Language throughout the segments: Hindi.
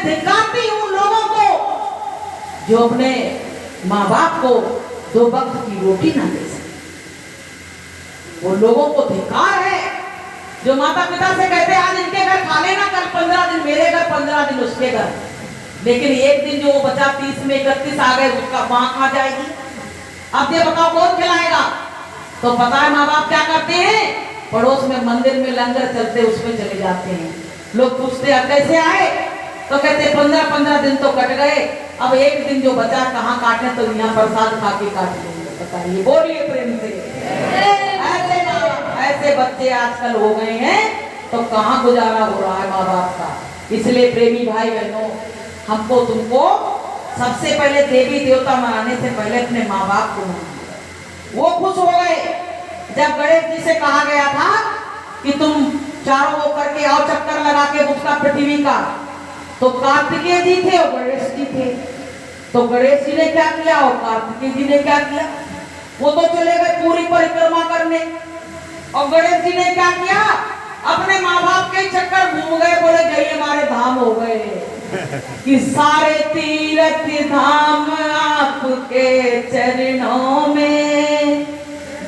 धिक्कारती हूं लोगों को जो अपने माँ बाप को 2 वक्त की रोटी ना दे सके। वो लोगों को धिक्कार है जो माता पिता से कहते आज इनके घर खा लेना, कल 15 दिन मेरे घर, 15 दिन उसके घर। लेकिन एक दिन जो वो बचा 30 में 31 आ गए, उसका माँ कहाँ जाएगी? अब ये बताओ कौन खिलाएगा? तो पता है माँ बाप क्या करते हैं? पड़ोस में मंदिर में लंगर चलते उसमें चले जाते हैं। लोग पूछते हैं कैसे आए, तो कहते 15 दिन तो कट गए, अब एक दिन जो बचा कहाँ काटे, तो यहाँ प्रसाद खा के काट लेंगे। बताइए, बोलिए प्रेम से। ऐसे बच्चे आजकल हो गए हैं, तो कहाँ गुजारा हो रहा है माँ बाप का। इसलिए प्रेमी भाई बहनों, हमको तुमको सबसे पहले देवी देवता मनाने से पहले अपने माँ बाप को मनाना। वो खुश हो गए जब गणेश जी से कहा गया था कि तुम चारों ओर करके आओ, चक्कर लगा के उसका पृथ्वी का। तो कार्तिकेय जी थे और गणेश जी थे। तो गणेश जी ने क्या किया और कार्तिकेय जी ने क्या किया? वो तो चले गए पूरी परिक्रमा करने, और गणेश जी ने क्या किया? अपने माँ बाप के चक्कर घूम गए, बोले गए हमारे धाम हो गए कि सारे तीर्थ धाम आपके चरणों में,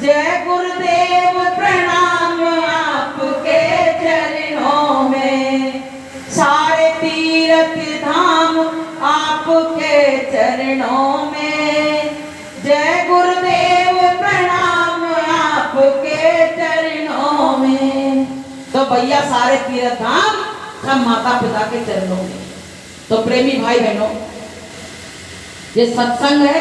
जय गुरुदेव प्रणाम आपके चरणों में, सारे तीर्थ धाम आपके चरणों में, जय गुरुदेव प्रणाम आपके चरणों में। तो भैया सारे तीर्थ धाम सब माता पिता के चरणों में। तो प्रेमी भाई बहनों, ये सत्संग है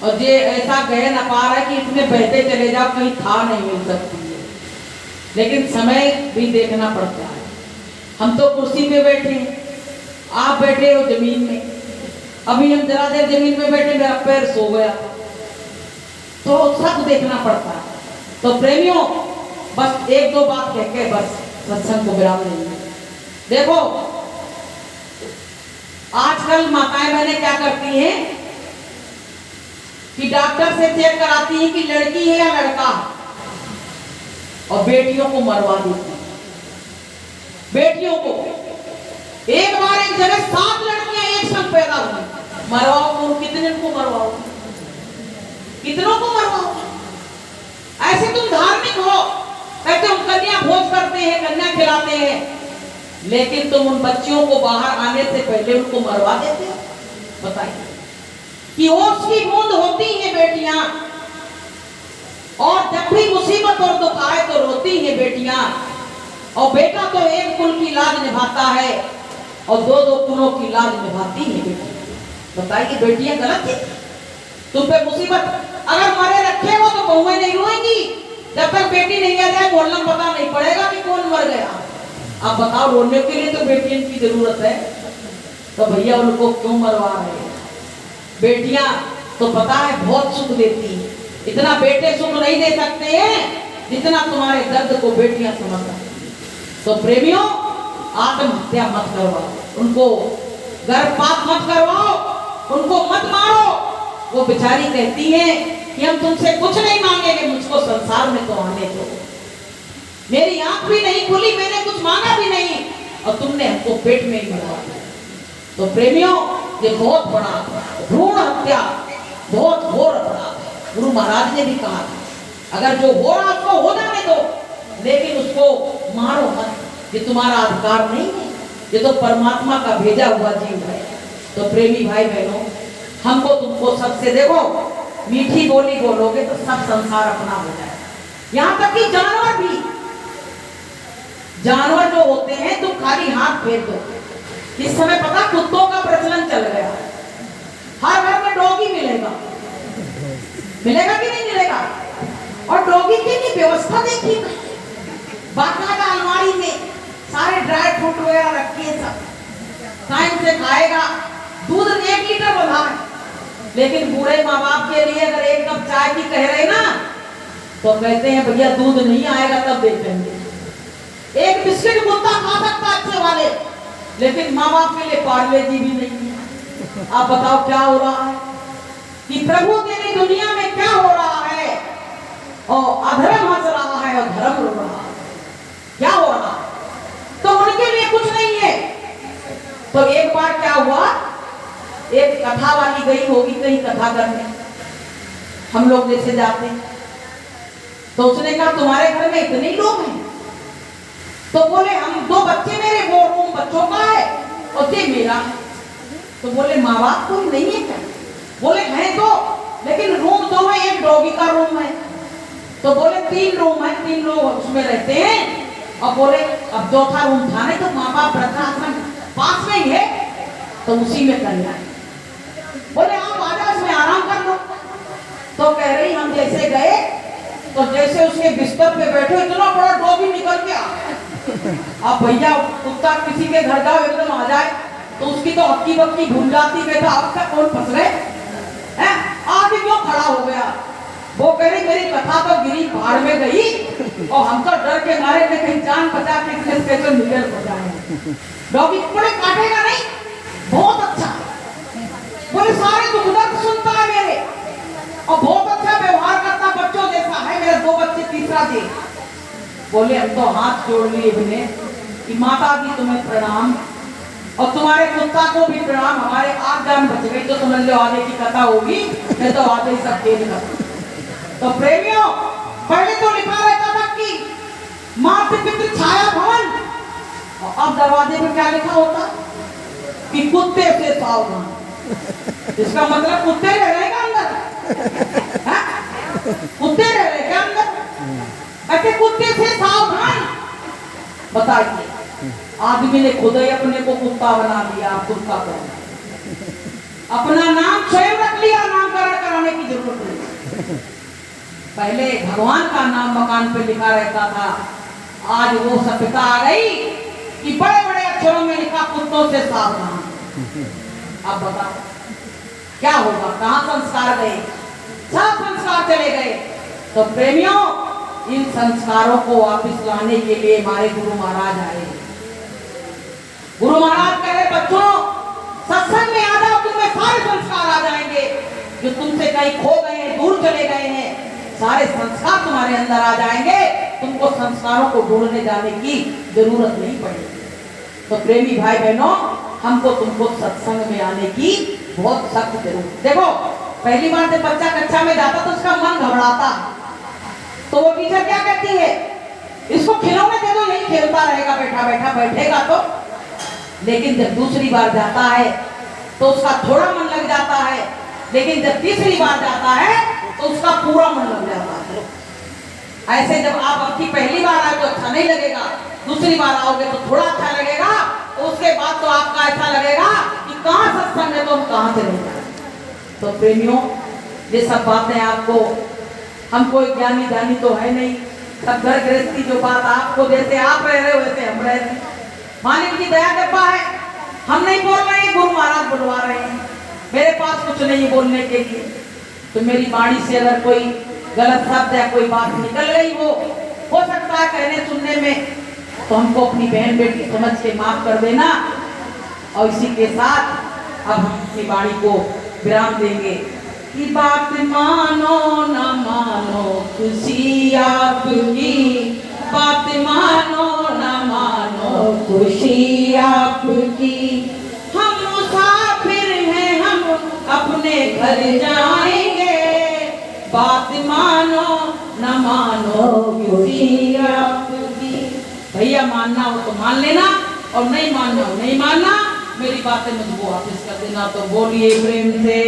और ये ऐसा गहन अपार है कि इसमें बहते चले जाओ, कहीं था नहीं मिल सकती है। लेकिन समय भी देखना पड़ता है। हम तो कुर्सी पे बैठे हैं, आप बैठे हो जमीन में। अभी हम जरा देर जमीन में बैठे, मेरा पैर सो गया, तो सब देखना पड़ता है। तो प्रेमियों, बस 1-2 बात कह के बस सत्संग को विराम देंगे। देखो, आजकल माताएं बहनें क्या करती हैं कि डॉक्टर से चेक कराती हैं कि लड़की है या लड़का, और बेटियों को मरवा देती हैं। बेटियों को एक बार एक जगह 7 लड़कियां एक संग पैदा हुई, मरवाओ तो कितने को मरवाओ, कितनों को मरवाओ? ऐसे तुम धार्मिक हो, कहते हम कन्या भोज करते हैं, कन्या खिलाते हैं, लेकिन तुम उन बच्चियों को बाहर आने से पहले उनको मरवा देते हो। बताइए कि होश की बूंद होती हैं बेटियां, और जब भी मुसीबत और दुख आए तो रोती हैं बेटियां, और बेटा तो एक कुल की लाज निभाता है और 2-2 कुलों की लाज निभाती है बेटियां। बताइए, बेटियां गलत है? तुम पे मुसीबत अगर मरे रखे हो तो बहुएं नहीं रोएंगी, जब तक बेटी नहीं आ जाए बोलना पता नहीं पड़ेगा कि कौन मर गया। आप बताओ, रोने के लिए तो बेटियों की जरूरत है, तो भैया उनको क्यों मरवा रहे हैं? बेटियां तो पता है बहुत सुख देती हैं, इतना बेटे सुख नहीं दे सकते हैं जितना तुम्हारे दर्द को बेटियां समझ सकती हैं। तो प्रेमियों, आत्महत्या मत करवाओ, उनको गर्भपात मत करवाओ, उनको मत मारो। वो बेचारी कहती है कि हम तुमसे कुछ नहीं मांगेंगे, मुझको संसार में तो आने दो, मेरी आंख भी नहीं खुली, मैंने कुछ मांगा भी नहीं, और तुमने हमको पेट में ही मरवा दिया। तो प्रेमियों, ये बहुत बड़ा भ्रूण हत्या बहुत घोर अपराध है। गुरु महाराज ने भी कहा था अगर जो हो रहा उसको हो जाने दो, लेकिन उसको मारो मत, ये तुम्हारा अधिकार नहीं है, ये तो परमात्मा का भेजा हुआ जीव है। तो प्रेमी भाई बहनों, हमको तुमको सबसे देखो, मीठी बोली बोलोगे तो सब संसार अपना हो जाए। यहाँ तक कि जानवर जो होते हैं, तुम खाली हाथ फेर दो। इस समय पता कुत्तों का प्रचलन चल गया, हर घर में डॉगी मिलेगा, मिलेगा कि नहीं मिलेगा? और डॉगी के लिए व्यवस्था देखिए, बाकायदा अलमारी में सारे ड्राई फ्रूट वगैरह रखिए, सब टाइम से खाएगा, दूध 1 लीटर बढ़ा है। लेकिन बूढ़े माँ बाप के लिए अगर 1 कप चाय की कह रहे ना, तो कहते हैं भैया दूध नहीं आएगा तब देखेंगे। एक बिस्किट कुत्ता खा सकता अच्छे वाले, लेकिन माँ बाप के लिए पार्ले जी भी नहीं है। आप बताओ क्या हो रहा है कि प्रभु तेरी दुनिया में क्या हो रहा है? और अधर्म हंस रहा है और धर्म रो रहा है। क्या हो रहा है? तो उनके लिए कुछ नहीं है, तो एक बार क्या हुआ, एक कथा वाली गई होगी कहीं कथा करने, हम लोग जैसे जाते हैं, तो उसने कहा तुम्हारे घर में इतने लोग हैं? तो बोले हम 2 बच्चे, मेरे वो रूम बच्चों का है और ये मेरा है। तो बोले माँ बाप कोई नहीं है क्या? बोले हैं तो, लेकिन रूम 2 है, एक डॉगी का रूम है। तो बोले 3 रूम है, 3 लोग उसमें रहते हैं। और बोले अब 4था रूम था नहीं, तो माँ बाप वृद्धाश्रम पास में ही है, तो उसी में करना है। बोले आप आ जाओ, इसमें आराम कर लो। तो कह रही हम जैसे गए, तो जैसे उसके बिस्तर पे बैठे इतना बड़ा डॉगी निकल के आ गया। अब भैया कुत्ता किसी के घर जाओ एकदम आ जाए तो उसकी तो हक्की बक्की भूल जाती है, अब तक कौन फंस गए हैं, आगे क्यों खड़ा हो गया। वो कह रही मेरी कथा तो गिरी भाड़ में गई और हम तो डर के मारे थे कहीं जान बचा के इसलिए स्पेशल निकल हो जाए। डॉगी बड़े काटेगा नहीं, बहुत अच्छा, बोले सारे दुख दर्द सुनता है मेरे और बहुत अच्छा व्यवहार करता, बच्चों जैसा है, मेरे 2 बच्चे, तीसरा दे। बोले हम तो हाथ जोड़ लिए इन्हें कि माता जी तुम्हें प्रणाम और तुम्हारे कुत्ता को भी प्रणाम, हमारे 8 जान बच गई, तो समझ लो आगे की कथा होगी, नहीं तो आगे सब खेल खत्म। तो प्रेमियों, पहले तो लिखा रहता था कि मातृ पितृ छाया भवन, और अब दरवाजे में क्या लिखा होता कि कुत्ते से सावधान। इसका मतलब कुत्ते रह रहे हैं अंदर, कुत्ते रह रहे हैं अंदर, ऐसे कुत्ते से सावधान। बताइए, आदमी ने खुद ही अपने को कुत्ता बना दिया, कुत्ता बना, अपना नाम स्वयं रख लिया, नामकरण कराने की जरूरत नहीं। पहले भगवान का नाम मकान पे लिखा रहता था, आज वो सभ्यता आ गई कि बड़े बड़े अक्षरों में लिखा कुत्तों से सावधान। अब बताओ क्या होगा, कहाँ संस्कार गए, सब संस्कार चले गए। तो प्रेमियों, इन संस्कारों को वापस लाने के लिए हमारे गुरु महाराज आए। गुरु महाराज कह रहे बच्चों सत्संग में आ जाओ, तुम्हें सारे संस्कार आ जाएंगे, जो तुमसे कहीं खो गए हैं, दूर चले गए हैं, सारे संस्कार तुम्हारे अंदर आ जाएंगे, तुमको संस्कारों को ढूंढने जाने की जरूरत नहीं पड़ेगी। तो प्रेमी भाई बहनों, हमको तुमको सत्संग में आने की बहुत सख्त जरूरत। देखो पहली बार जब बच्चा कक्षा में जाता तो उसका मन घबराता, तो वो टीचर क्या कहती है, इसको खिलौने दे दो, यही खेलता रहेगा, बैठा बैठा बैठेगा तो। लेकिन जब दूसरी बार जाता है तो उसका थोड़ा मन लग जाता है, लेकिन जब तीसरी बार जाता है तो उसका पूरा मन लग जाता है। ऐसे जब आप अपनी पहली बार आए तो अच्छा नहीं लगेगा, दूसरी बार आओगे तो थोड़ा अच्छा लगेगा, तो उसके बाद तो आपका ऐसा लगेगा कि कहाँ सत्संग है तो हम कहाँ से नहीं जाए। तो प्रेमियों, ये सब बातें आपको, हम कोई ज्ञानी ध्यानी तो है नहीं, सब घर गृहस्थी जो बात आपको जैसे आप रह रहे हो वैसे हम रह रहे हैं, मालिक की दया कृपा है। हम नहीं बोल रहे हैं, गुरु महाराज बुलवा रहे हैं, मेरे पास कुछ नहीं बोलने के लिए। तो मेरी वाणी से अगर कोई गलत शब्द या कोई बात निकल गई हो सकता है कहने सुनने में, तो हमको अपनी बहन बेटी समझ के माफ कर देना। और इसी के साथ अब हम अपनी वाणी को विराम देंगे कि बात मानो न मानो खुशी आपकी, बात मानो न मानो खुशी आपकी, हम मुसाफिर हैं, हम अपने घर जाएंगे, बात मानो न मानो खुशी आपकी। भैया मानना हो तो मान लेना और नहीं मानना हो नहीं मानना, मेरी बातें मुझको वापस कर देना। तो बोलिए प्रेम से